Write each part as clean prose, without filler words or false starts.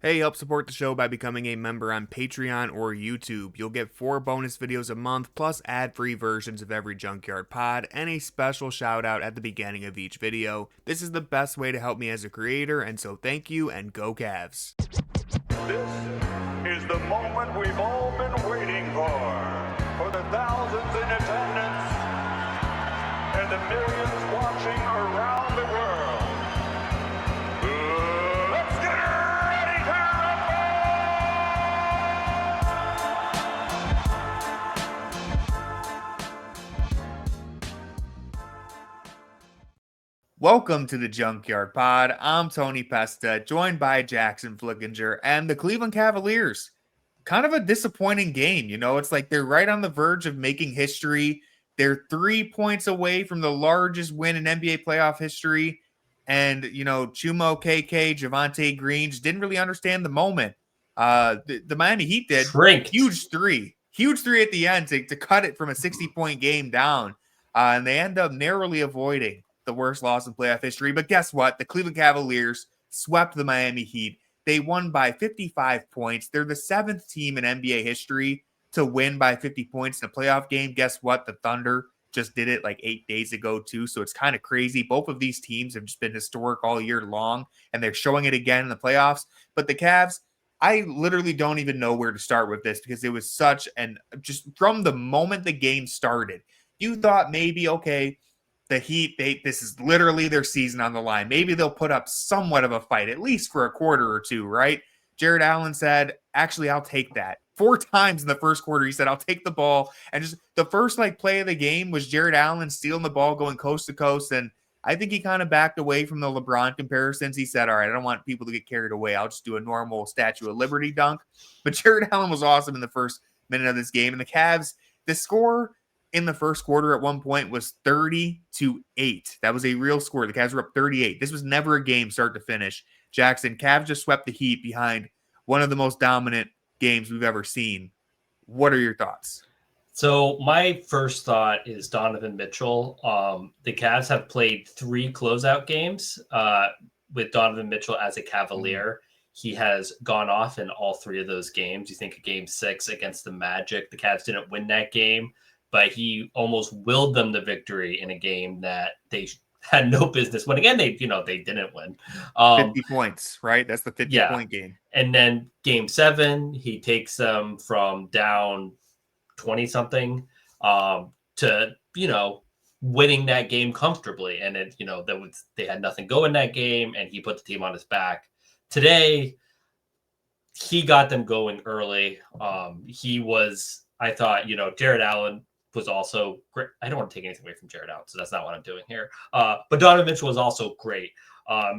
Hey, help support the show by becoming a member on Patreon or YouTube. You'll get 4 bonus videos a month, plus ad-free versions of every Junkyard pod, and a special shout out at the beginning of each video. This is the best way to help me as a creator, and so thank you, and go Cavs. This is the moment we've all been waiting for the thousands in attendance and the millions watching around the world. Let's get ready to Welcome to the Junkyard Pod. I'm Tony Pesta, joined by Jackson Flickinger and the Cleveland Cavaliers. Kind of a disappointing game, it's like they're right on the verge of making history. They're 3 points away from the largest win in NBA playoff history. And, Chumo, KK, Javonte Green just didn't really understand the moment. The Miami Heat did. Shrinked. Huge three at the end to cut it from a 60-point game down. And they end up narrowly avoiding the worst loss in playoff history. But guess what? The Cleveland Cavaliers swept the Miami Heat. They won by 55 points. They're the 7th team in NBA history to win by 50 points in a playoff game. Guess what? The Thunder just did it like 8 days ago too. So it's kind of crazy. Both of these teams have just been historic all year long, and they're showing it again in the playoffs. But the Cavs, I literally don't even know where to start with this because it was just from the moment the game started, you thought maybe, okay, the Heat, this is literally their season on the line. Maybe they'll put up somewhat of a fight, at least for a quarter or two, right? Jarrett Allen said, actually, I'll take that. 4 times in the first quarter, he said, I'll take the ball. And just the first play of the game was Jarrett Allen stealing the ball, going coast to coast. And I think he kind of backed away from the LeBron comparisons. He said, all right, I don't want people to get carried away. I'll just do a normal Statue of Liberty dunk. But Jarrett Allen was awesome in the first minute of this game. And the Cavs, the score in the first quarter at one point was 30-8. That was a real score. The Cavs were up 38. This was never a game start to finish. Jackson, Cavs just swept the Heat behind one of the most dominant games we've ever seen. What are your thoughts? So my first thought is Donovan Mitchell. The Cavs have played 3 closeout games with Donovan Mitchell as a Cavalier. He has gone off in all 3 of those games. You think of game 6 against the Magic. The Cavs didn't win that game, but he almost willed them the victory in a game that they had no business winning. Again, they didn't win. 50 points, right? That's the 50-point game. And then game 7, he takes them from down 20-something to, winning that game comfortably. And it, they had nothing go in that game, and he put the team on his back. Today, he got them going early. I thought, Jarrett Allen was also great. I don't want to take anything away from Jarrett Allen, so that's not what I'm doing here. But Donovan Mitchell was also great.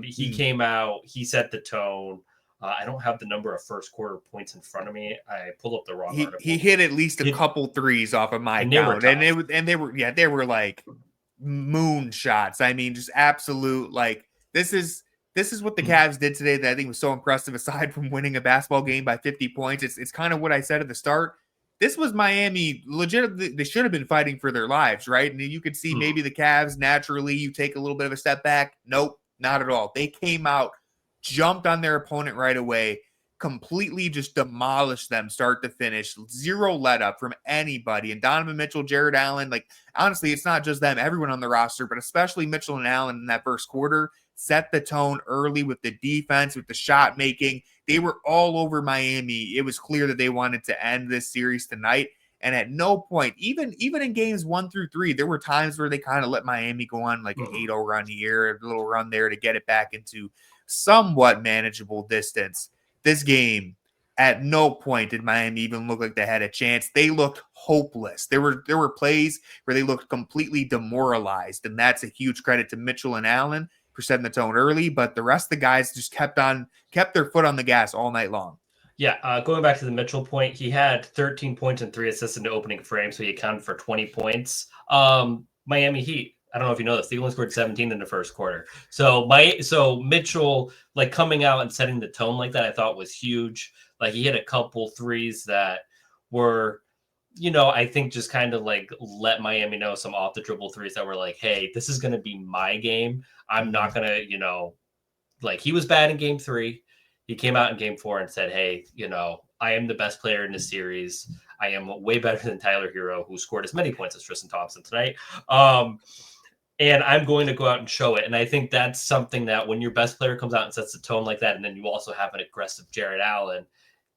He came out, he set the tone. I don't have the number of first quarter points in front of me. I pulled up the wrong article. He hit at least a couple threes off of my count, and they were like moon shots. I mean, just absolute this is what the Cavs did today that I think was so impressive. Aside from winning a basketball game by 50 points, it's kind of what I said at the start. This was Miami legit. They should have been fighting for their lives, right? And you could see maybe the Cavs naturally, you take a little bit of a step back. Nope, not at all. They came out, jumped on their opponent right away, completely just demolished them start to finish. 0 let up from anybody. And Donovan Mitchell, Jarrett Allen, honestly, it's not just them, everyone on the roster, but especially Mitchell and Allen in that first quarter set the tone early with the defense, with the shot making. They were all over Miami. It was clear that they wanted to end this series tonight. And at no point, even in games 1 through 3, there were times where they kind of let Miami go on an 8-0 run here, a little run there to get it back into somewhat manageable distance. This game, at no point did Miami even look like they had a chance. They looked hopeless. There were plays where they looked completely demoralized, and that's a huge credit to Mitchell and Allen for setting the tone early, but the rest of the guys just kept their foot on the gas all night long. Yeah, going back to the Mitchell point, he had 13 points and 3 assists in the opening frame, so he accounted for 20 points. Miami Heat, I don't know if you know this, they only scored 17 in the first quarter. So Mitchell, coming out and setting the tone like that, I thought was huge. He hit a couple threes that were, I think just kind of let Miami know, some off the dribble threes that were hey, this is going to be my game. I'm not going to, he was bad in game 3. He came out in game 4 and said, hey, I am the best player in this series. I am way better than Tyler Herro, who scored as many points as Tristan Thompson tonight. And I'm going to go out and show it. And I think that's something that when your best player comes out and sets the tone like that, and then you also have an aggressive Jarrett Allen,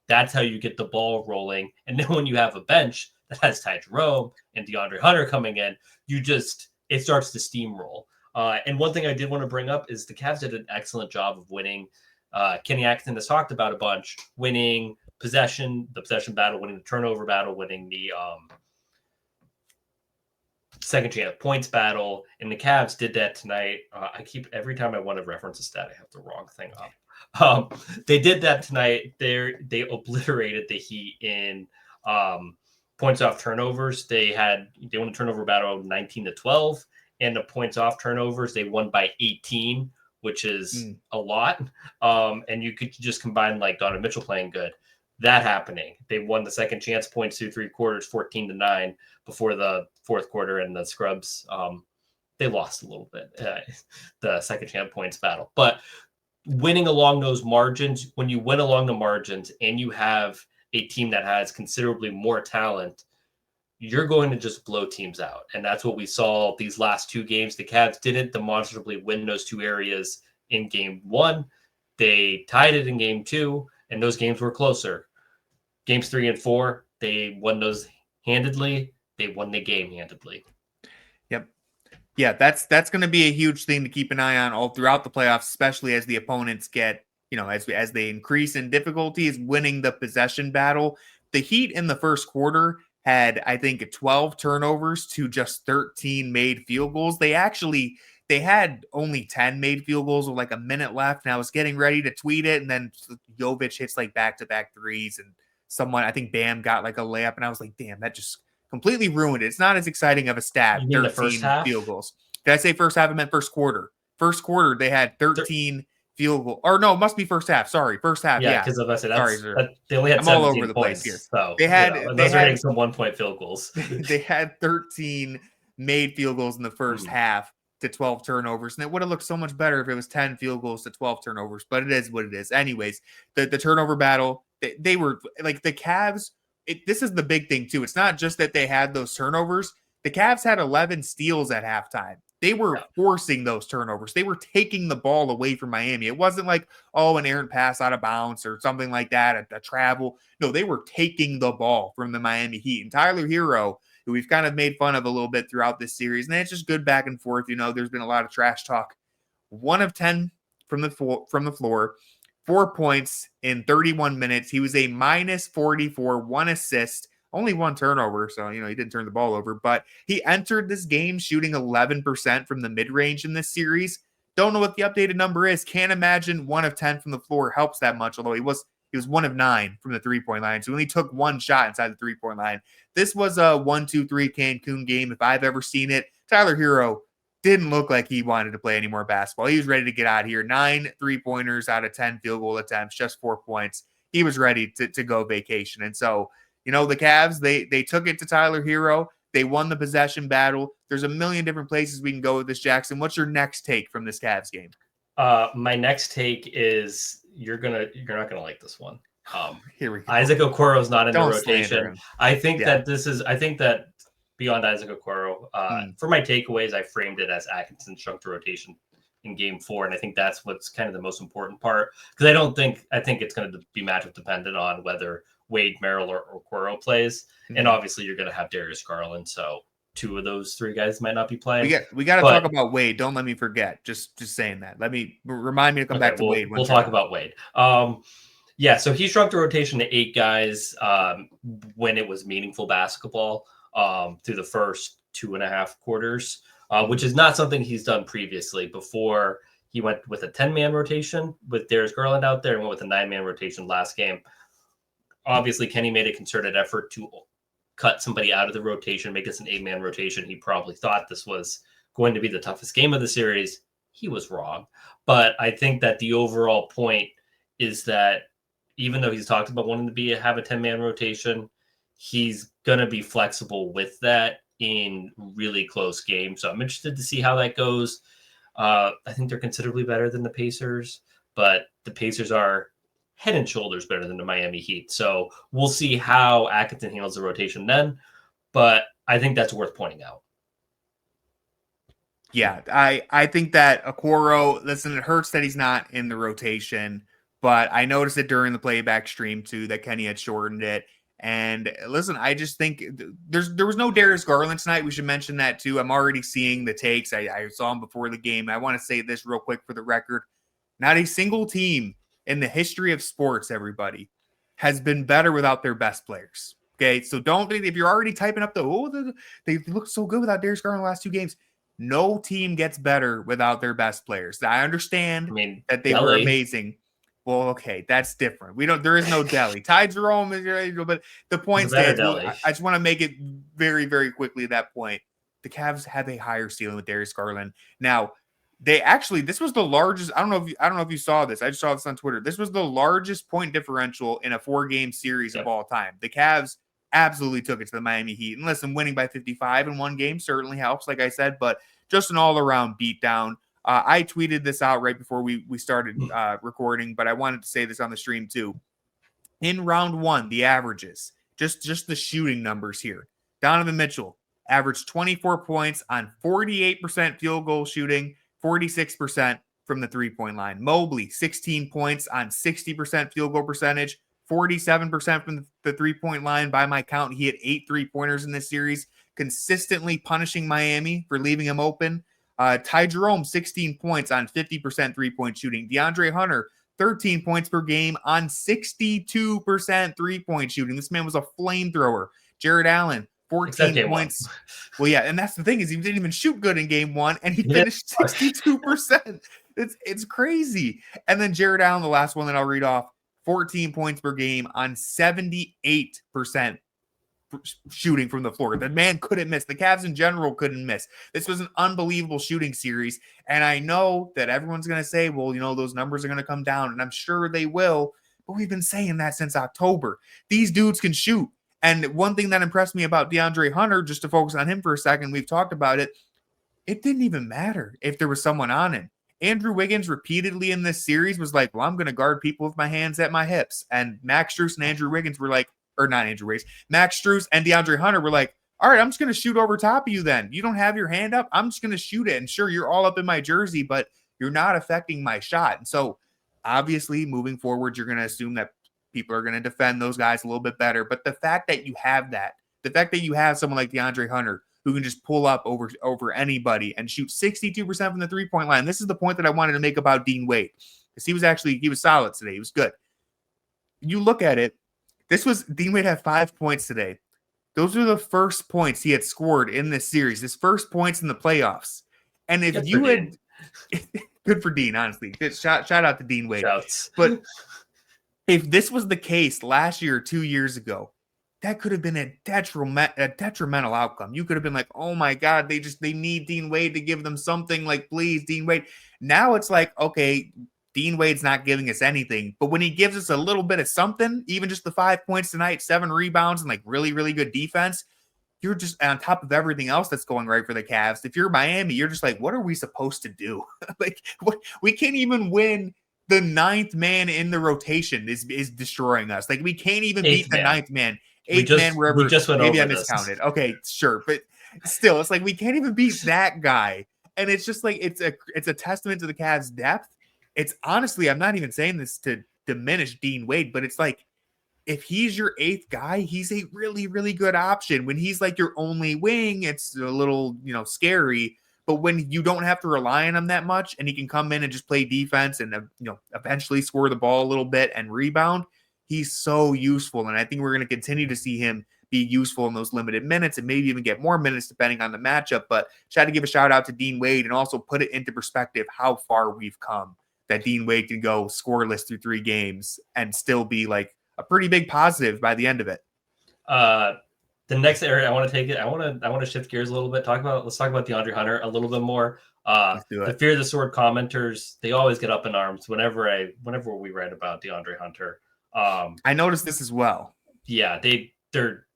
that's how you get the ball rolling. And then when you have a bench that has Ty Jerome and DeAndre Hunter coming in, it starts to steamroll. And one thing I did want to bring up is the Cavs did an excellent job of winning. Kenny Atkinson has talked about a bunch, winning the possession battle, winning the turnover battle, winning the second chance points battle. And the Cavs did that tonight. Every time I want to reference a stat, I have the wrong thing up. They did that tonight. They obliterated the Heat in points off turnovers. They won the turnover battle 19-12, and the points off turnovers they won by 18, which is a lot. And you could just combine like Donovan Mitchell playing good, that happening. They won the second chance points through 3 quarters, 14-9 before the fourth quarter, and the scrubs they lost a little bit the second chance points battle. But winning along those margins, when you win along the margins and you have a team that has considerably more talent, you're going to just blow teams out. And that's what we saw these last 2 games. The Cavs didn't demonstrably win those 2 areas in game 1. They tied it in game 2, and those games were closer. Games 3 and 4, they won those handedly. They won the game handedly. Yep. Yeah, that's going to be a huge thing to keep an eye on all throughout the playoffs, especially as the opponents get, as they increase in difficulty, is winning the possession battle. The Heat in the first quarter had, I think, 12 turnovers to just 13 made field goals. They had only 10 made field goals with like a minute left, and I was getting ready to tweet it, and then Jovic hits like back-to-back threes, and someone, I think Bam got like a layup, and I was like, damn, that just completely ruined it. It's not as exciting of a stat. You mean 13 the first half? Field goals. Did I say first half? I meant first quarter. First quarter, they had 13 field goal. Or no, it must be first half. Sorry, first half. Yeah, because I said they only had I'm all 17 over the points, place here. So they had hitting some 1-point field goals. They had 13 made field goals in the first half to 12 turnovers, and it would have looked so much better if it was 10 field goals to 12 turnovers. But it is what it is. Anyways, the turnover battle, they were like the Cavs. This is the big thing too. It's not just that they had those turnovers. The Cavs had 11 steals at halftime. They were forcing those turnovers. They were taking the ball away from Miami. It wasn't like, an errant pass out of bounds or something like that, a travel. No, they were taking the ball from the Miami Heat. And Tyler Herro, who we've kind of made fun of a little bit throughout this series, and it's just good back and forth. There's been a lot of trash talk. 1 of 10 from the floor, 4 points in 31 minutes. He was a minus 44, 1 assist. Only 1 turnover, so, he didn't turn the ball over. But he entered this game shooting 11% from the mid-range in this series. Don't know what the updated number is. Can't imagine 1 of 10 from the floor helps that much, although he was 1 of 9 from the three-point line. So he only took 1 shot inside the three-point line. This was a 1-2-3 Cancun game if I've ever seen it. Tyler Herro didn't look like he wanted to play any more basketball. He was ready to get out of here. 9 3-pointers out of 10 field goal attempts, just 4 points. He was ready to go vacation. And so, the Cavs, they took it to Tyler Herro. They won the possession battle. There's a million different places we can go with this, Jackson. What's your next take from this Cavs game? My next take is you're not gonna like this one. Here we go. Isaac Okoro is not in the rotation. I think that beyond Isaac Okoro, for my takeaways, I framed it as Atkinson shrunk the rotation in game 4, and I think that's what's kind of the most important part, because I think it's going to be matchup dependent on whether Wade, Merrill, or Okoro plays, and obviously you're going to have Darius, Garland, so 2 of those 3 guys might not be playing. We got to talk about Wade. Don't let me forget. Just saying that. Remind me to come back to Wade. We'll talk about Wade. So he shrunk the rotation to 8 guys when it was meaningful basketball through the first 2.5 quarters, which is not something he's done previously. Before, he went with a 10-man rotation with Darius Garland out there and went with a 9-man rotation last game. Obviously, Kenny made a concerted effort to cut somebody out of the rotation, make this an 8-man rotation. He probably thought this was going to be the toughest game of the series. He was wrong. But I think that the overall point is that even though he's talked about wanting to have a 10-man rotation, he's going to be flexible with that in really close games. So I'm interested to see how that goes. I think they're considerably better than the Pacers, but the Pacers are head and shoulders better than the Miami Heat. So we'll see how Atkinson handles the rotation then. But I think that's worth pointing out. Yeah, I think that Okoro, listen, it hurts that he's not in the rotation, but I noticed it during the playback stream too that Kenny had shortened it. And listen, I just think there was no Darius Garland tonight. We should mention that too. I'm already seeing the takes. I saw him before the game. I want to say this real quick for the record. Not a single team in the history of sports, everybody, has been better without their best players. Okay, so don't think if you're already typing up they look so good without Darius Garland in the last 2 games. No team gets better without their best players. I understand that they were amazing. Well, okay, that's different. There is no Delhi. Ty Jerome, but the point stands. I just want to make it very, very quickly that point. The Cavs have a higher ceiling with Darius Garland. Now, this was the largest. I don't know if you saw this. I just saw this on Twitter. This was the largest point differential in a 4-game series of all time. The Cavs absolutely took it to the Miami Heat. And listen, winning by 55 in 1 game certainly helps, like I said, but just an all-around beatdown. I tweeted this out right before we started recording, but I wanted to say this on the stream too. In round 1, the averages, just the shooting numbers here. Donovan Mitchell averaged 24 points on 48% field goal shooting, 46% from the three-point line. Mobley, 16 points on 60% field goal percentage, 47% from the three-point line. By my count, he had 8 3-pointers in this series, consistently punishing Miami for leaving him open. Ty Jerome, 16 points on 50% three-point shooting. DeAndre Hunter, 13 points per game on 62% three-point shooting. This man was a flamethrower. Jarrett Allen, 14 points. Well, yeah, and that's the thing is he didn't even shoot good in game 1, and he finished 62%. It's crazy. And then Jarrett Allen, the last one that I'll read off, 14 points per game on 78% shooting from the floor. The man couldn't miss. The Cavs in general couldn't miss. This was an unbelievable shooting series. And I know that everyone's going to say, well, those numbers are going to come down, and I'm sure they will. But we've been saying that since October. These dudes can shoot. And one thing that impressed me about DeAndre Hunter, just to focus on him for a second, we've talked about it, it didn't even matter if there was someone on him. Andrew Wiggins repeatedly in this series was like, well, I'm going to guard people with my hands at my hips. And Max Strus and Andrew Wiggins were like, or not Andrew Wiggins, Max Strus and DeAndre Hunter were like, all right, I'm just going to shoot over top of you then. You don't have your hand up. I'm just going to shoot it. And sure, you're all up in my jersey, but you're not affecting my shot. And so obviously moving forward, you're going to assume that people are going to defend those guys a little bit better. But the fact that you have that, the fact that you have someone like DeAndre Hunter who can just pull up over anybody and shoot 62% from the three-point line. This is the point that I wanted to make about Dean Wade, because he was solid today. He was good. You look at it, Dean Wade had 5 points today. Those are the first points he had scored in this series, his first points in the playoffs. And if you had good for Dean, honestly, shout out to Dean Wade. Shouts. But if this was the case last year or 2 years ago, that could have been a detrimental outcome. You could have been like, oh my God, they need Dean Wade to give them something, like, please, Dean Wade. Now it's like, okay, Dean Wade's not giving us anything, but when he gives us a little bit of something, even just the 5 points tonight, 7 rebounds, and like really, really good defense, you're just on top of everything else that's going right for the Cavs. If you're Miami, you're just like, what are we supposed to do? We can't even win. The 9th man in the rotation is destroying us. Like, we can't even beat the 9th man. 8th man wherever. Maybe I miscounted. Okay, sure, but still, it's like we can't even beat that guy. And it's just like it's a testament to the Cavs' depth. It's honestly, I'm not even saying this to diminish Dean Wade, but it's like if he's your 8th guy, he's a really, really good option. When he's like your only wing, it's a little, scary. But when you don't have to rely on him that much, and he can come in and just play defense and eventually score the ball a little bit and rebound, he's so useful. And I think we're going to continue to see him be useful in those limited minutes and maybe even get more minutes depending on the matchup. But try to give a shout out to Dean Wade and also put it into perspective how far we've come, that Dean Wade can go scoreless through 3 games and still be like a pretty big positive by the end of it. The next area I want to take it, I want to shift gears a little bit. Let's talk about DeAndre Hunter a little bit more. The Fear the Sword commenters, they always get up in arms whenever we write about DeAndre Hunter. I noticed this as well. Yeah, they're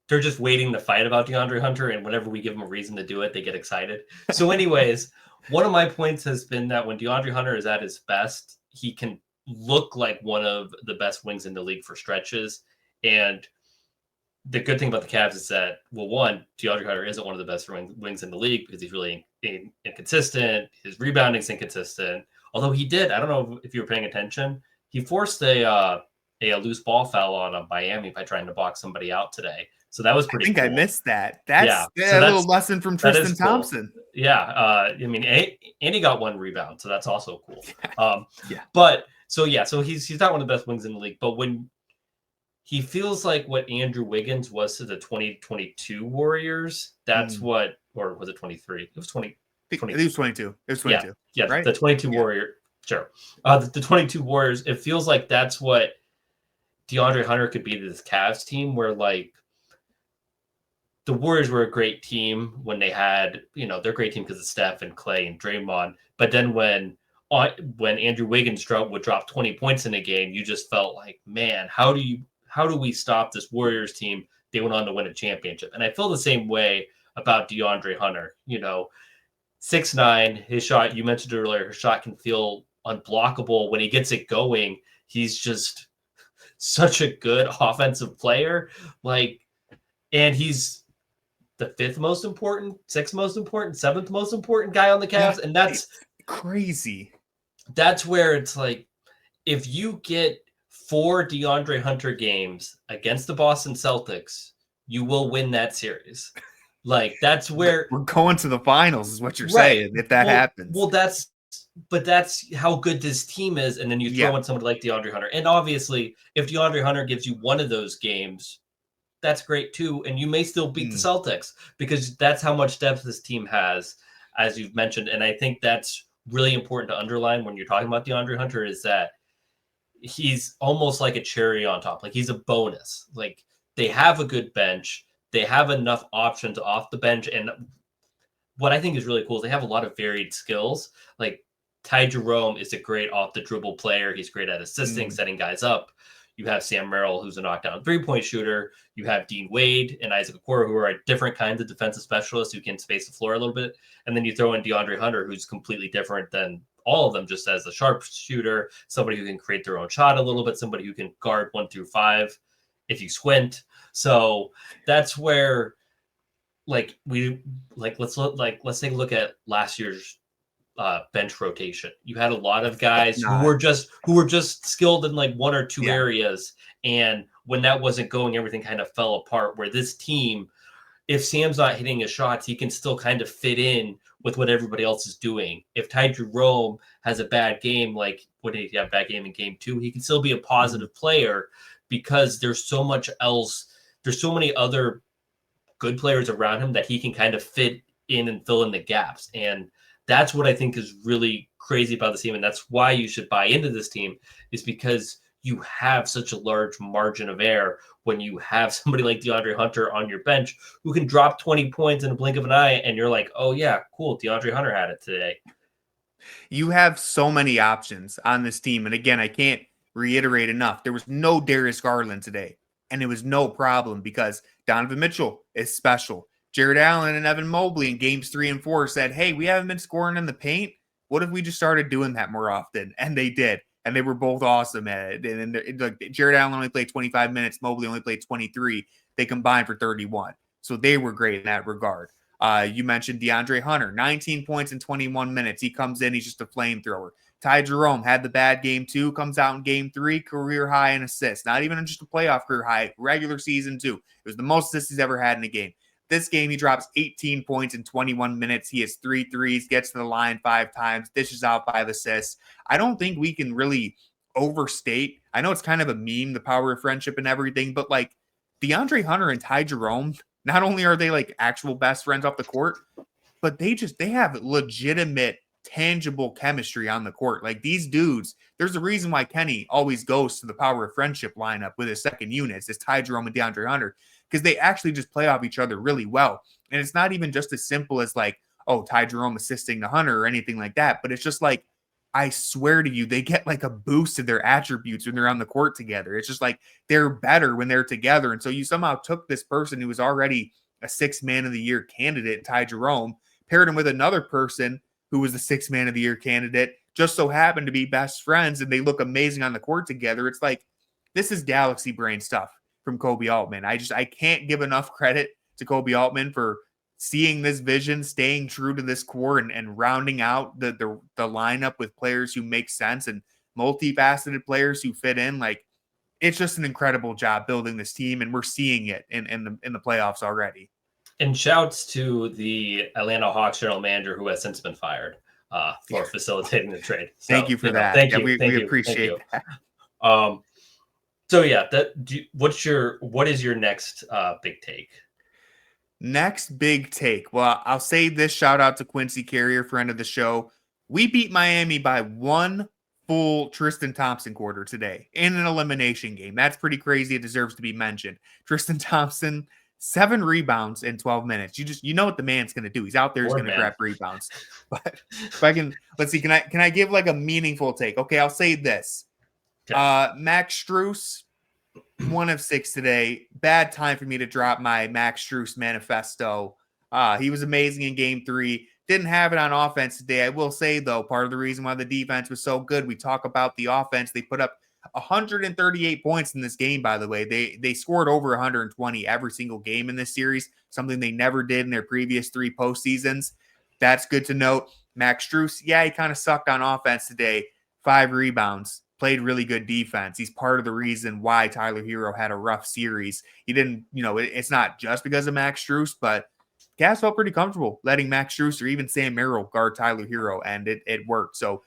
just waiting to fight about DeAndre Hunter, and whenever we give them a reason to do it, they get excited. So anyways, one of my points has been that when DeAndre Hunter is at his best, he can look like one of the best wings in the league for stretches. And the good thing about the Cavs is that, well, one, DeAndre Hunter isn't one of the best wings in the league because he's really inconsistent. His rebounding's inconsistent. Although he did, I don't know if you were paying attention, he forced a loose ball foul on Miami by trying to box somebody out today. So that was pretty cool. I missed that. That's a little lesson from Tristan Thompson. Cool. Yeah. I mean, and he got one rebound, so that's also cool. Yeah. But so he's not one of the best wings in the league. But when he feels like what Andrew Wiggins was to the 2022 Warriors, that's what, or was it 23? It was 20. It was 22. It was 22. Yeah, right? The 22 Warrior. Sure. The 22 Warriors, it feels like that's what DeAndre Hunter could be to this Cavs team, where like the Warriors were a great team when they had, they're a great team because of Steph and Clay and Draymond. But then when Andrew Wiggins would drop 20 points in a game, you just felt like, man, how do we stop this Warriors team? They went on to win a championship. And I feel the same way about DeAndre Hunter. 6'9", his shot, you mentioned earlier, his shot can feel unblockable. When he gets it going, he's just such a good offensive player. And he's the fifth most important, sixth most important, seventh most important guy on the Cavs. And that's crazy. That's where it's like, if you get 4 DeAndre Hunter games against the Boston Celtics, you will win that series. That's where we're going to the finals is what you're saying. If that happens. Well, that's how good this team is. And then you throw in somebody like DeAndre Hunter. And obviously if DeAndre Hunter gives you one of those games, that's great too. And you may still beat the Celtics because that's how much depth this team has, as you've mentioned. And I think that's really important to underline when you're talking about DeAndre Hunter, is that he's almost like a cherry on top. Like he's a bonus. Like they have a good bench. They have enough options off the bench. And what I think is really cool is they have a lot of varied skills. Like Ty Jerome is a great off the dribble player. He's great at assisting, setting guys up. You have Sam Merrill, who's a knockdown 3-point shooter. You have Dean Wade and Isaac Okoro, who are different kinds of defensive specialists who can space the floor a little bit. And then you throw in DeAndre Hunter, who's completely different than all of them, just as a sharp shooter, somebody who can create their own shot a little bit, somebody who can guard 1 through 5 if you squint. So that's where, let's take a look at last year's bench rotation. You had a lot of guys who were just skilled in one or two areas, and when that wasn't going, everything kind of fell apart. Where this team, if Sam's not hitting his shots, he can still kind of fit in with what everybody else is doing. If Ty Jerome has a bad game, like what did he have, bad game in game 2, he can still be a positive player because there's so much else. There's so many other good players around him that he can kind of fit in and fill in the gaps. And that's what I think is really crazy about this team. And that's why you should buy into this team, is because you have such a large margin of error when you have somebody like DeAndre Hunter on your bench who can drop 20 points in a blink of an eye. And you're like, oh yeah, cool. DeAndre Hunter had it today. You have so many options on this team. And again, I can't reiterate enough. There was no Darius Garland today, and it was no problem because Donovan Mitchell is special. Jarrett Allen and Evan Mobley in games 3 and 4 said, hey, we haven't been scoring in the paint. What if we just started doing that more often? And they did. And they were both awesome at it. And Jarrett Allen only played 25 minutes. Mobley only played 23. They combined for 31. So they were great in that regard. You mentioned DeAndre Hunter, 19 points in 21 minutes. He comes in. He's just a flamethrower. Ty Jerome had the bad game 2, comes out in game 3, career high in assists. Not even just a playoff career high, regular season 2. It was the most assists he's ever had in a game. This game, he drops 18 points in 21 minutes. He has 3 threes, gets to the line 5 times, dishes out 5 assists. I don't think we can really overstate. I know it's kind of a meme, the power of friendship and everything, but DeAndre Hunter and Ty Jerome, not only are they actual best friends off the court, but they have legitimate, tangible chemistry on the court. These dudes, there's a reason why Kenny always goes to the power of friendship lineup with his second units. It's Ty Jerome and DeAndre Hunter, because they actually just play off each other really well. And it's not even just as simple as Ty Jerome assisting to Hunter or anything like that. But it's just I swear to you, they get a boost to their attributes when they're on the court together. It's just they're better when they're together. And so you somehow took this person who was already a 6th man of the year candidate, Ty Jerome, paired him with another person who was the 6th man of the year candidate, just so happen to be best friends and they look amazing on the court together. It's like, this is galaxy brain stuff from Kobe Altman. I can't give enough credit to Kobe Altman for seeing this vision, staying true to this core, and rounding out the lineup with players who make sense and multifaceted players who fit in. Like, it's just an incredible job building this team, and we're seeing it in the playoffs already. And shouts to the Atlanta Hawks general manager who has since been fired for facilitating the trade. So, thank you for that. Thank yeah, you. We appreciate that. So yeah, what is your next big take? Next big take. Well, I'll say this, shout out to Quincy Carrier, friend of the show. We beat Miami by one full Tristan Thompson quarter today in an elimination game. That's pretty crazy. It deserves to be mentioned. Tristan Thompson, 7 rebounds in 12 minutes. You know what the man's going to do. He's out there. He's going to grab rebounds. But if I can, let's see. Can I give like a meaningful take? Okay, I'll say this. Okay. Max Strus, 1 of 6 today. Bad time for me to drop my Max Strus manifesto. He was amazing in game 3. Didn't have it on offense today. I will say, though, part of the reason why the defense was so good, we talk about the offense. They put up 138 points in this game, by the way. They scored over 120 every single game in this series, something they never did in their previous 3 postseasons. That's good to note. Max Strus, yeah, he kind of sucked on offense today. 5 rebounds. Played really good defense. He's part of the reason why Tyler Herro had a rough series. He didn't, it's not just because of Max Strus, but Cavs felt pretty comfortable letting Max Strus or even Sam Merrill guard Tyler Herro, and it worked. So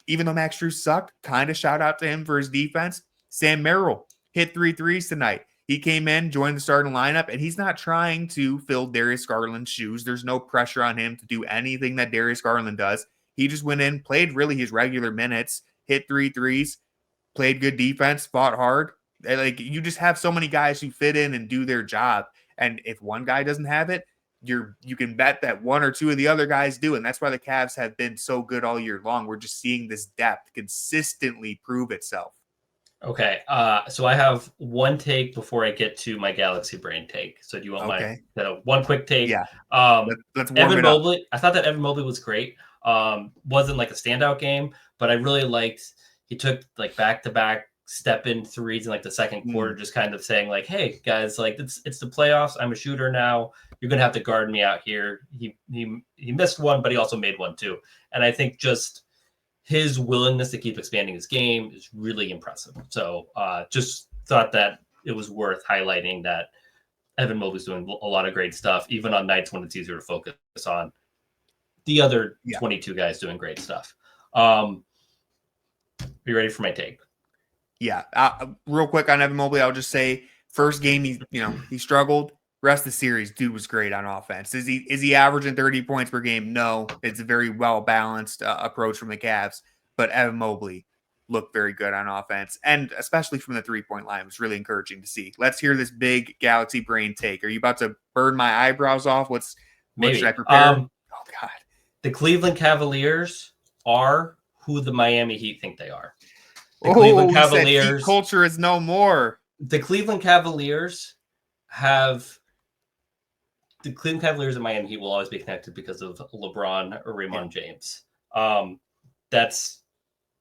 even though Max Strus sucked, kind of shout out to him for his defense. Sam Merrill hit 3 threes tonight. He came in, joined the starting lineup, and he's not trying to fill Darius Garland's shoes. There's no pressure on him to do anything that Darius Garland does. He just went in, played really his regular minutes, hit 3 threes, played good defense, fought hard. Like, you just have so many guys who fit in and do their job. And if one guy doesn't have it, you can bet that 1 or 2 of the other guys do. And that's why the Cavs have been so good all year long. We're just seeing this depth consistently prove itself. Okay. So I have one take before I get to my Galaxy Brain take. So do you want my one quick take? Yeah. Let's warm Evan it Mobley. up. I thought that Evan Mobley was great. Wasn't like a standout game, but I really liked he took like back-to-back step-in threes in like the second quarter, just kind of saying like, hey guys, like it's the playoffs. I'm a shooter now. You're gonna have to guard me out here. He missed one, but he also made one too. And I think just his willingness to keep expanding his game is really impressive. So just thought that it was worth highlighting that Evan Mobley's doing a lot of great stuff, even on nights when it's easier to focus on the other 22 guys doing great stuff. Are you ready for my take? Yeah. Real quick on Evan Mobley, I'll just say first game, he struggled. Rest of the series, dude was great on offense. Is he averaging 30 points per game? No. It's a very well-balanced approach from the Cavs. But Evan Mobley looked very good on offense, and especially from the three-point line. It was really encouraging to see. Let's hear this big Galaxy Brain take. Are you about to burn my eyebrows off? What should I prepare? Oh, God. The Cleveland Cavaliers are who the Miami Heat think they are. The Cleveland Cavaliers culture is no more. The Cleveland Cavaliers and Miami Heat will always be connected because of LeBron or Raymond James. And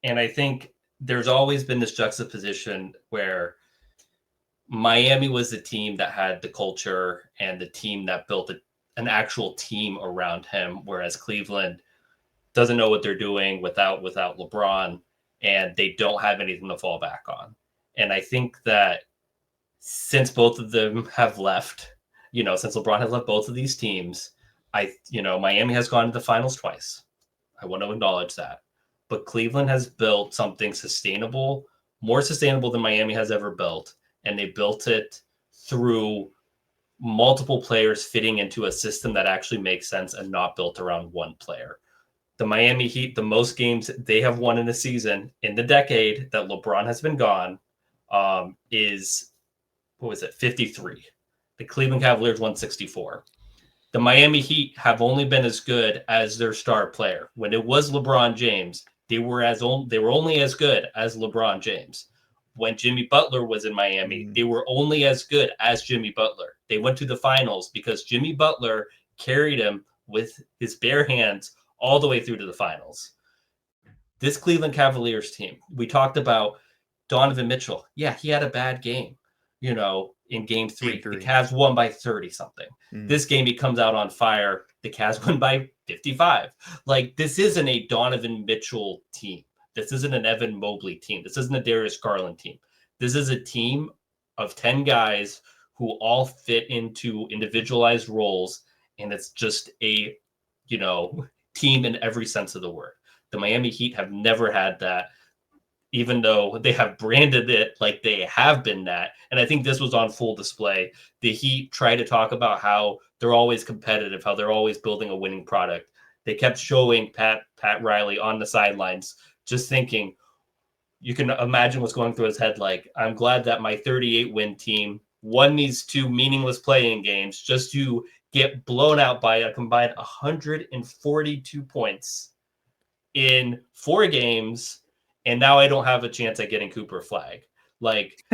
I think there's always been this juxtaposition where Miami was the team that had the culture and the team that built an actual team around him, whereas Cleveland doesn't know what they're doing without LeBron, and they don't have anything to fall back on. And I think that since both of them have left, since LeBron has left both of these teams, Miami has gone to the finals twice. I want to acknowledge that. But Cleveland has built something sustainable, more sustainable than Miami has ever built. And they built it through multiple players fitting into a system that actually makes sense and not built around one player. The Miami Heat, the most games they have won in a season in the decade that LeBron has been gone, is 53. The Cleveland Cavaliers won 64. The Miami Heat have only been as good as their star player. When it was LeBron James, they were only as good as LeBron James. When Jimmy Butler was in Miami, they were only as good as Jimmy Butler. They went to the finals because Jimmy Butler carried him with his bare hands all the way through to the finals. This Cleveland Cavaliers team, we talked about Donovan Mitchell. Yeah, he had a bad game, in game 3. The Cavs won by 30 something. This game, he comes out on fire. The Cavs won by 55. Like, this isn't a Donovan Mitchell team. This isn't an Evan Mobley team. This isn't a Darius Garland team. This is a team of 10 guys who all fit into individualized roles, and it's just a, team in every sense of the word. The Miami Heat have never had that, even though they have branded it like they have been that. And I think this was on full display. The Heat try to talk about how they're always competitive, how they're always building a winning product. They kept showing Pat Riley on the sidelines, just thinking, you can imagine what's going through his head. Like, I'm glad that my 38-win team won these 2 meaningless playing games just to get blown out by a combined 142 points in 4 games. And now I don't have a chance at getting Cooper flag. Like,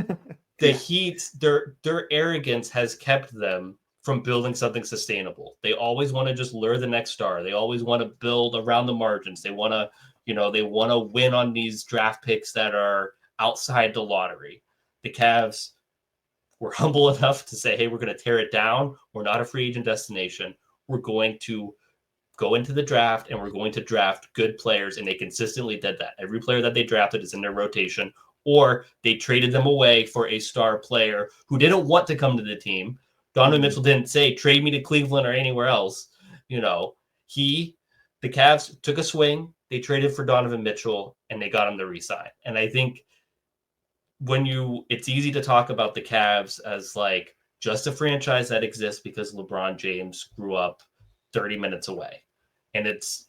the Heat, their arrogance has kept them from building something sustainable. They always want to just lure the next star. They always want to build around the margins. They want to, they want to win on these draft picks that are outside the lottery. The Cavs were humble enough to say, hey, we're going to tear it down. We're not a free agent destination. We're going to go into the draft and we're going to draft good players. And they consistently did that. Every player that they drafted is in their rotation, or they traded them away for a star player who didn't want to come to the team. Donovan Mitchell didn't say, trade me to Cleveland or anywhere else. The Cavs took a swing. They traded for Donovan Mitchell and they got him to resign. And I think it's easy to talk about the Cavs as like just a franchise that exists because LeBron James grew up 30 minutes away. And it's,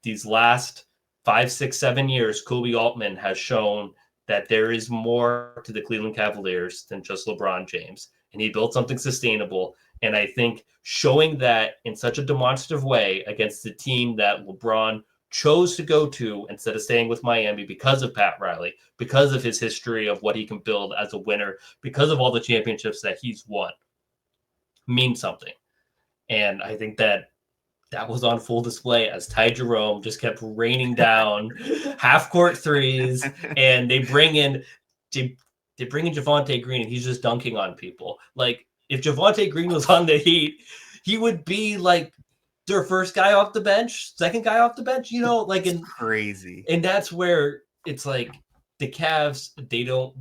these last 5, 6, 7 years, Kobe Altman has shown that there is more to the Cleveland Cavaliers than just LeBron James. And he built something sustainable. And I think showing that in such a demonstrative way against the team that LeBron chose to go to instead of staying with Miami because of Pat Riley, because of his history of what he can build as a winner, because of all the championships that he's won, means something. And I think that was on full display as Ty Jerome just kept raining down half-court threes, and they bring in Javonte Green, and he's just dunking on people. Like, if Javonte Green was on the Heat, he would be like their first guy off the bench, second guy off the bench, it's crazy. And that's where it's like the Cavs, they don't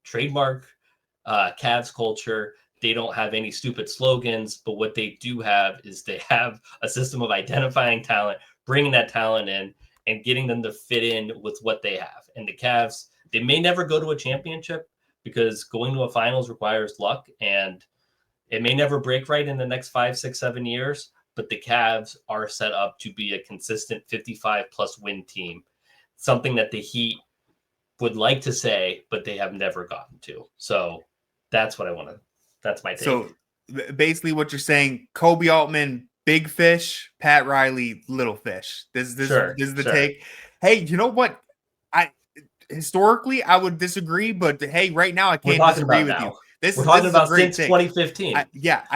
trademark Cavs culture. They don't have any stupid slogans, but what they do have is they have a system of identifying talent, bringing that talent in, and getting them to fit in with what they have. And the Cavs, they may never go to a championship because going to a finals requires luck, and it may never break right in the next 5, 6, 7 years, but the Cavs are set up to be a consistent 55-plus win team, something that the Heat would like to say, but they have never gotten to. So that's what I want to. That's my take. So basically what you're saying, Kobe Altman, big fish, Pat Riley, little fish. This is the take. Hey, you know what? Historically, I would disagree, but hey, right now I can't disagree with you. We're talking about since 2015. I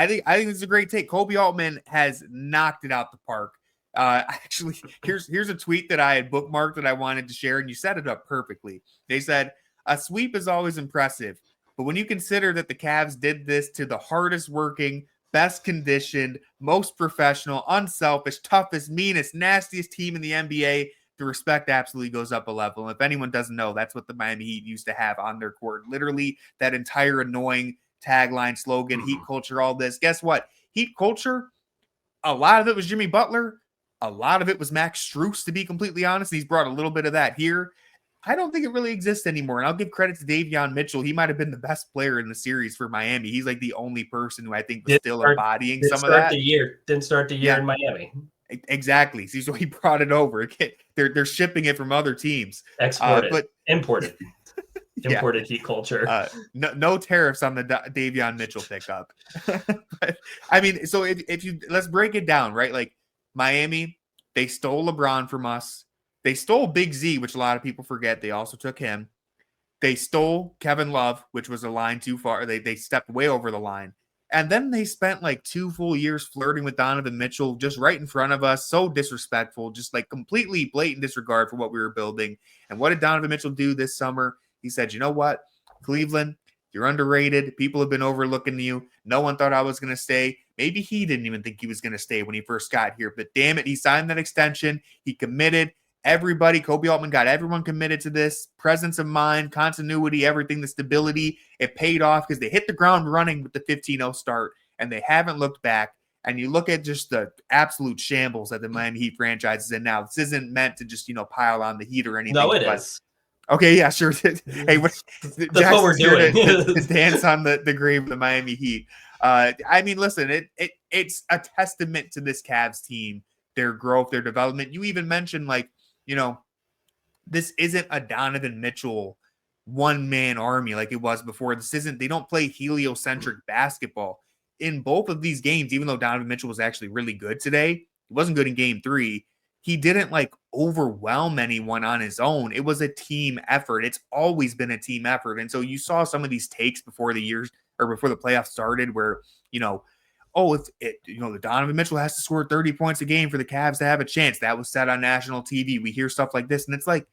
think this is a great take. Kobe Altman has knocked it out the park. Actually, here's a tweet that I had bookmarked that I wanted to share, and you set it up perfectly. They said, a sweep is always impressive, but when you consider that the Cavs did this to the hardest working, best conditioned, most professional, unselfish, toughest, meanest, nastiest team in the NBA, the respect absolutely goes up a level. And if anyone doesn't know, that's what the Miami Heat used to have on their court. Literally that entire annoying tagline, slogan, Heat culture, all this. Guess what? Heat culture, a lot of it was Jimmy Butler. A lot of it was Max Strus, to be completely honest. He's brought a little bit of that here. I don't think it really exists anymore. And I'll give credit to Davion Mitchell. He might have been the best player in the series for Miami. He's like the only person who I think was still embodying some of that. Didn't start the year in Miami. Exactly. See, so he brought it over. They're shipping it from other teams. Exported, but imported. Imported yeah. Heat culture. No tariffs on the Davion Mitchell pickup. But, I mean, so if you let's break it down, right? Like Miami, they stole LeBron from us. They stole Big Z, which a lot of people forget. They also took him. They stole Kevin Love, which was a line too far. They stepped way over the line. And then they spent like 2 full years flirting with Donovan Mitchell just right in front of us. So disrespectful, just like completely blatant disregard for what we were building. And what did Donovan Mitchell do this summer? He said, you know what, Cleveland, you're underrated. People have been overlooking you. No one thought I was going to stay. Maybe he didn't even think he was going to stay when he first got here. But damn it, he signed that extension. He committed. Everybody, Kobe Altman got everyone committed to this. Presence of mind, continuity, everything, the stability. It paid off because they hit the ground running with the 15-0 start, and they haven't looked back. And you look at just the absolute shambles that the Miami Heat franchise is in now. This isn't meant to just, pile on the Heat or anything. No, it is. Okay, yeah, sure. Hey, that's what we're doing. to dance on the grave of the Miami Heat. I mean, listen, it's a testament to this Cavs team, their growth, their development. You even mentioned, this isn't a Donovan Mitchell one-man army like it was before. They don't play heliocentric basketball. In both of these games, even though Donovan Mitchell was actually really good today, he wasn't good in game 3. He didn't overwhelm anyone on his own. It was a team effort. It's always been a team effort. And so you saw some of these takes before the playoffs started where, the Donovan Mitchell has to score 30 points a game for the Cavs to have a chance. That was said on national TV. We hear stuff like this, and it's like,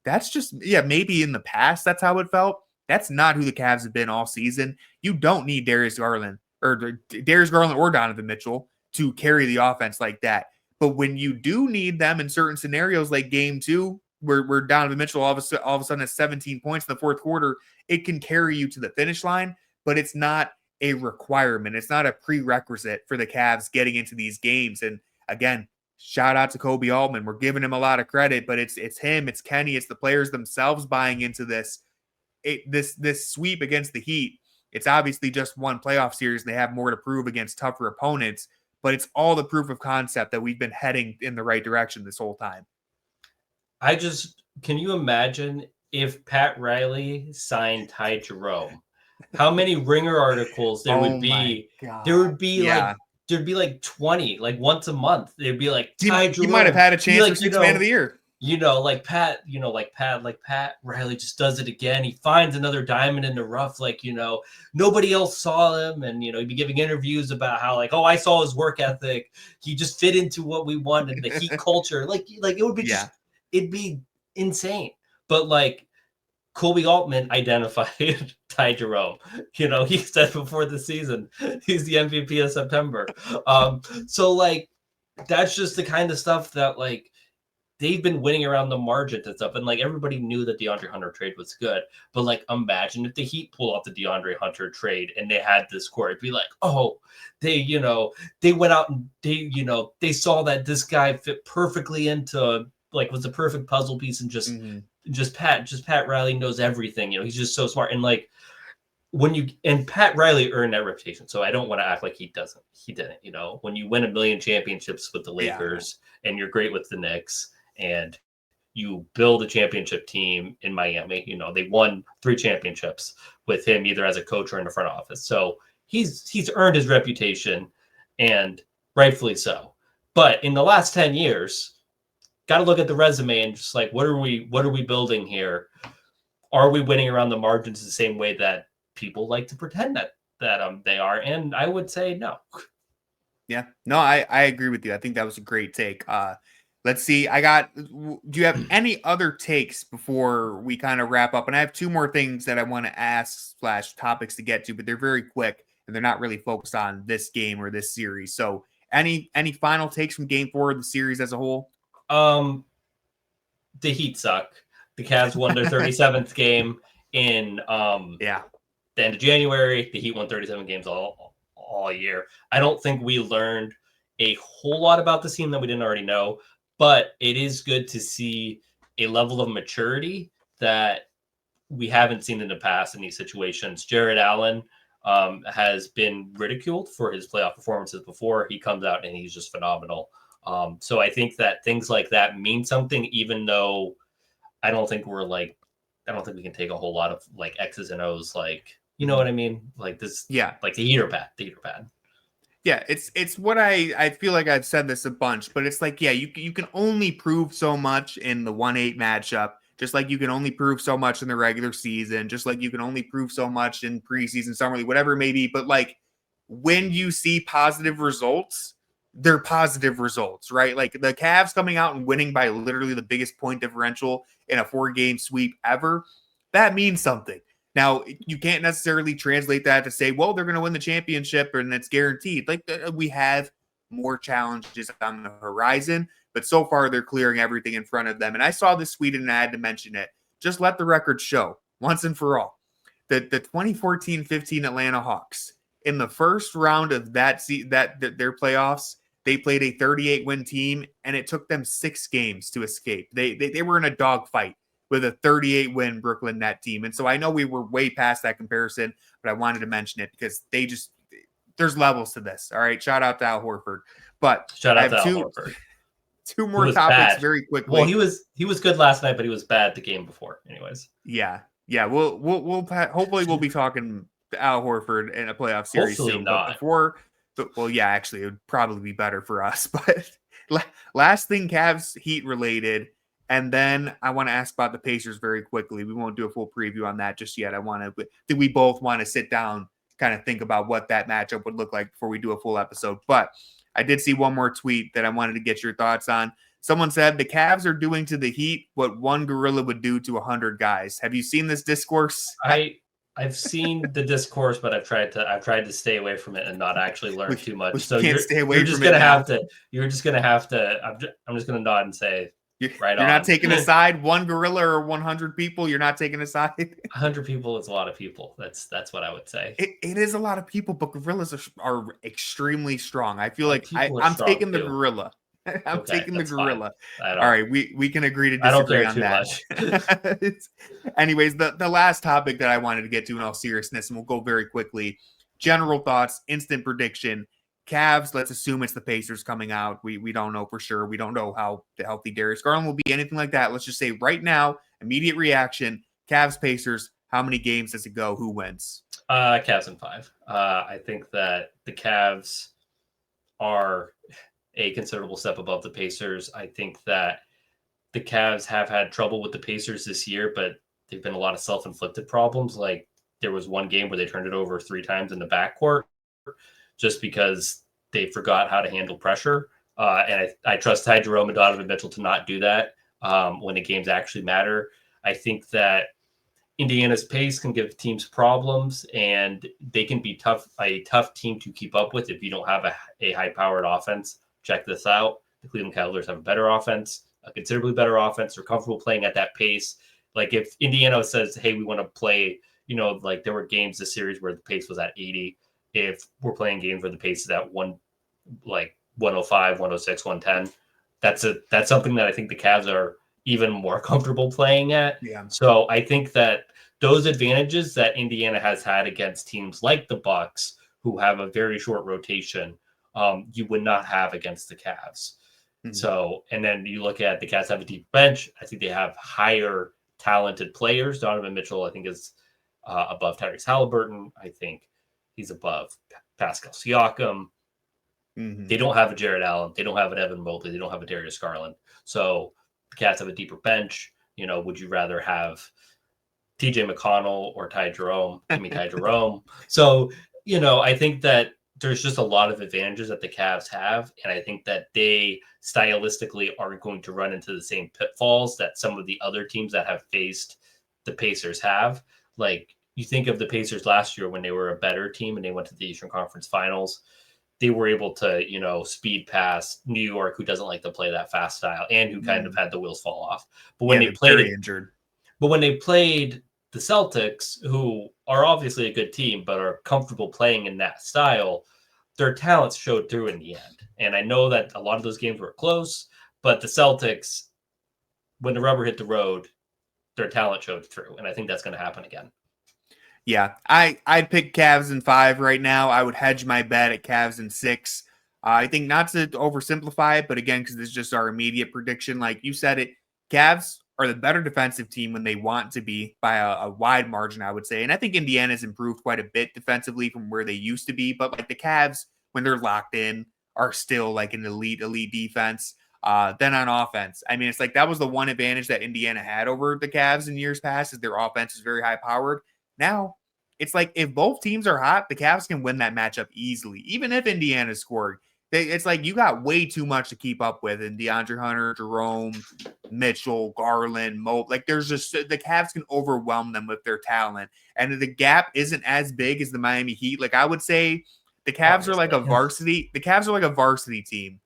that's just, maybe in the past that's how it felt. That's not who the Cavs have been all season. You don't need Darius Garland or Donovan Mitchell to carry the offense like that. But when you do need them in certain scenarios like game 2, where Donovan Mitchell all of a sudden has 17 points in the fourth quarter, it can carry you to the finish line, but it's not a requirement. It's not a prerequisite for the Cavs getting into these games. And again, shout out to Kobe Altman. We're giving him a lot of credit, but it's him, it's Kenny, it's the players themselves buying into this. This sweep against the Heat, it's obviously just one playoff series. They have more to prove against tougher opponents, but it's all the proof of concept that we've been heading in the right direction this whole time. Can you imagine if Pat Riley signed Ty Jerome? How many Ringer articles there would be? There would be there'd be 20, once a month. There'd be Ty Jerome. He might have had a chance for Sixth Man of the Year. Pat Riley just does it again. He finds another diamond in the rough. Nobody else saw him. And, he'd be giving interviews about how I saw his work ethic. He just fit into what we wanted, the Heat culture. It would be it'd be insane. But Kobe Altman identified Ty Jerome. He said before the season, he's the MVP of September. That's just the kind of stuff that they've been winning around the margins and stuff. And everybody knew that DeAndre Hunter trade was good. But imagine if the Heat pull off the DeAndre Hunter trade and they had this core, it'd be they went out and they saw that this guy fit perfectly into was the perfect puzzle piece, and just Pat Riley knows everything. He's just so smart. And Pat Riley earned that reputation. So I don't want to act like he didn't, when you win 1 million championships with the Lakers and you're great with the Knicks and you build a championship team in Miami, they won 3 championships with him, either as a coach or in the front office. So he's earned his reputation, and rightfully so. But in the last 10 years, got to look at the resume and just what are we building here? Are we winning around the margins the same way that people like to pretend that they are? And I would say no. Yeah, no, I agree with you. I think that was a great take. Let's see. Do you have any other takes before we kind of wrap up? And I have 2 more things that I want to ask / topics to get to, but they're very quick and they're not really focused on this game or this series. So any final takes from game 4 of the series as a whole? The Heat suck. The Cavs won their 37th game in the end of January. The Heat won 37 games all year. I don't think we learned a whole lot about this team that we didn't already know, but it is good to see a level of maturity that we haven't seen in the past in these situations. Jarrett Allen has been ridiculed for his playoff performances before. He comes out and he's just phenomenal. So I think that things like that mean something, even though I don't think we can take a whole lot of X's and O's, you know what I mean? This, the heater pad. Yeah, it's what I feel like I've said this a bunch, but it's you can only prove so much in the 1-8 matchup, just like you can only prove so much in the regular season, just like you can only prove so much in preseason, summer league, whatever it may be. But when you see positive results, they're positive results, right? Like the Cavs coming out and winning by literally the biggest point differential in a 4-game sweep ever, that means something. Now, you can't necessarily translate that to say, well, they're going to win the championship and it's guaranteed. Like we have more challenges on the horizon, but so far they're clearing everything in front of them. And I saw this tweet and I had to mention it. Just let the record show once and for all that the 2014-15 Atlanta Hawks in the first round of their playoffs, they played a 38-win team and it took them 6 games to escape. They were in a dogfight with a 38-win Brooklyn Net team. And so I know we were way past that comparison, but I wanted to mention it because there's levels to this. All right. Shout out to Al Horford. But shout out to Al Horford. Two more topics very quickly. Well, he was good last night, but he was bad the game before. Anyways. Yeah. We'll hopefully we'll be talking to Al Horford in a playoff series hopefully soon. Not. Well, yeah, actually, it would probably be better for us. But last thing, Cavs Heat related. And then I want to ask about the Pacers very quickly. We won't do a full preview on that just yet. Do we both want to sit down, kind of think about what that matchup would look like before we do a full episode? But I did see one more tweet that I wanted to get your thoughts on. Someone said the Cavs are doing to the Heat what one gorilla would do to 100 guys. Have you seen this discourse? I've seen the discourse, but I've tried to stay away from it and not actually learn too much. So you're just gonna have to. I'm just gonna nod and say. You're not taking a side, one gorilla or 100 people. You're not taking a side. 100 people is a lot of people. That's what I would say. It is a lot of people, but gorillas are extremely strong. I feel like I'm taking the gorilla. I'm taking the gorilla. All right, we can agree to disagree on that. Anyways, the last topic that I wanted to get to in all seriousness, and we'll go very quickly. General thoughts, instant prediction. Cavs, let's assume it's the Pacers coming out. We don't know for sure. We don't know how the healthy Darius Garland will be, anything like that. Let's just say right now, immediate reaction, Cavs, Pacers, how many games does it go? Who wins? Cavs in 5. I think that the Cavs are a considerable step above the Pacers. I think that the Cavs have had trouble with the Pacers this year, but they've been a lot of self-inflicted problems. Like there was one game where they turned it over 3 times in the backcourt, just because they forgot how to handle pressure. And I trust Ty Jerome and Donovan Mitchell to not do that when the games actually matter. I think that Indiana's pace can give teams problems, and they can be a tough team to keep up with if you don't have a high-powered offense. Check this out. The Cleveland Cavaliers have a better offense, a considerably better offense. They're comfortable playing at that pace. Like if Indiana says, hey, we want to play, like there were games this series where the pace was at 80. If we're playing games where the pace is at 105, 106, 110, that's something that I think the Cavs are even more comfortable playing at. Yeah. So I think that those advantages that Indiana has had against teams like the Bucks, who have a very short rotation, you would not have against the Cavs. Mm-hmm. So, and then you look at the Cavs have a deep bench. I think they have higher talented players. Donovan Mitchell, I think, is above Tyrese Halliburton. I think he's above Pascal Siakam. Mm-hmm. They don't have a Jarrett Allen. They don't have an Evan Mobley. They don't have a Darius Garland. So the Cavs have a deeper bench. Would you rather have TJ McConnell or Ty Jerome? Give me Ty Jerome. So, I think that there's just a lot of advantages that the Cavs have. And I think that they stylistically aren't going to run into the same pitfalls that some of the other teams that have faced the Pacers have. Like, you think of the Pacers last year when they were a better team and they went to the Eastern Conference Finals. They were able to, speed past New York, who doesn't like to play that fast style and who kind of had the wheels fall off. But when they played injured. But when they played the Celtics, who are obviously a good team but are comfortable playing in that style, their talents showed through in the end. And I know that a lot of those games were close, but the Celtics, when the rubber hit the road, their talent showed through. And I think that's going to happen again. Yeah, I'd pick Cavs in 5 right now. I would hedge my bet at Cavs in 6. I think not to oversimplify it, but again, because this is just our immediate prediction. Like you said it, Cavs are the better defensive team when they want to be by a wide margin, I would say. And I think Indiana's improved quite a bit defensively from where they used to be. But like the Cavs, when they're locked in, are still like an elite defense. Then on offense, I mean, it's like that was the one advantage that Indiana had over the Cavs in years past is their offense is very high powered. Now, it's like if both teams are hot, the Cavs can win that matchup easily, even if Indiana's scoring. It's like you got way too much to keep up with, and DeAndre Hunter, Jerome, Mitchell, Garland, Mobley. Like there's just the Cavs can overwhelm them with their talent, and the gap isn't as big as the Miami Heat. Like I would say, the Cavs are like a varsity. The Cavs are like a varsity team.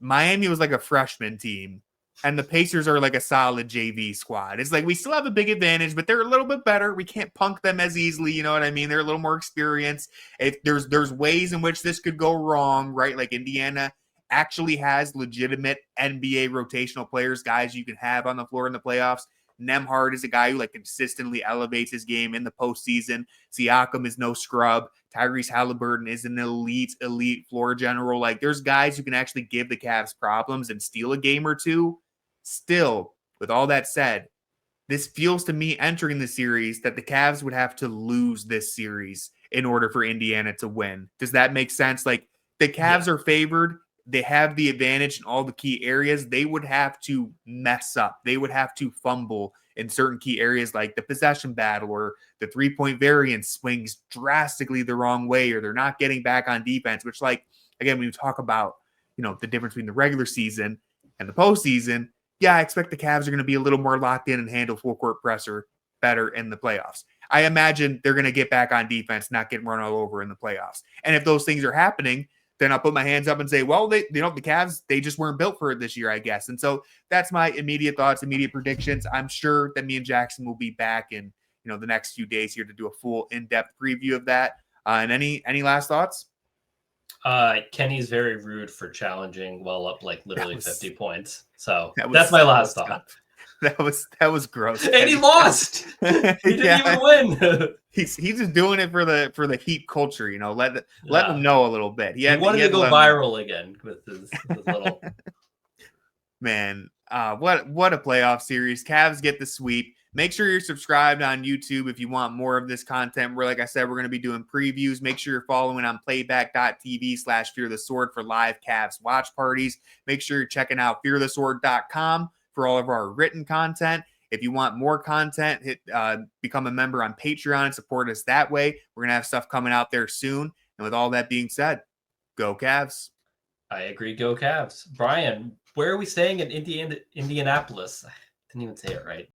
Miami was like a freshman team, and the Pacers are like a solid JV squad. It's like we still have a big advantage, but they're a little bit better. We can't punk them as easily, you know what I mean? They're a little more experienced. If there's ways in which this could go wrong, right? Like Indiana actually has legitimate NBA rotational players, guys you can have on the floor in the playoffs. Nembhard is a guy who like consistently elevates his game in the postseason. Siakam is no scrub. Tyrese Halliburton is an elite floor general. Like there's guys who can actually give the Cavs problems and steal a game or two. Still, with all that said, this feels to me entering the series that the Cavs would have to lose this series in order for Indiana to win. Does that make sense? Like the Cavs are favored. They have the advantage in all the key areas. They would have to mess up. They would have to fumble in certain key areas like the possession battle or the three-point variance swings drastically the wrong way, or they're not getting back on defense, which like, again, when you talk about, you know, the difference between the regular season and the postseason, yeah, I expect the Cavs are going to be a little more locked in and handle full court pressure better in the playoffs. I imagine they're going to get back on defense, not get run all over in the playoffs. And if those things are happening, then I'll put my hands up and say, well, the Cavs, they just weren't built for it this year, I guess. And so that's my immediate thoughts, immediate predictions. I'm sure that me and Jackson will be back in, you know, the next few days here to do a full in-depth preview of that. And any last thoughts? Kenny's very rude for challenging well up like literally 50 points. So that's my last thought. That was gross. And he lost. He didn't even win. He's just doing it for the Heat culture, you know. Let them know a little bit. He wanted to go viral again with his little man. What a playoff series. Cavs get the sweep. Make sure you're subscribed on YouTube if you want more of this content. Where, like I said, we're going to be doing previews. Make sure you're following on playback.tv/fearthesword for live Cavs watch parties. Make sure you're checking out fearthesword.com for all of our written content. If you want more content, become a member on Patreon and support us that way. We're going to have stuff coming out there soon. And with all that being said, go Cavs. I agree, go Cavs. Brian, where are we staying in Indianapolis? I didn't even say it right.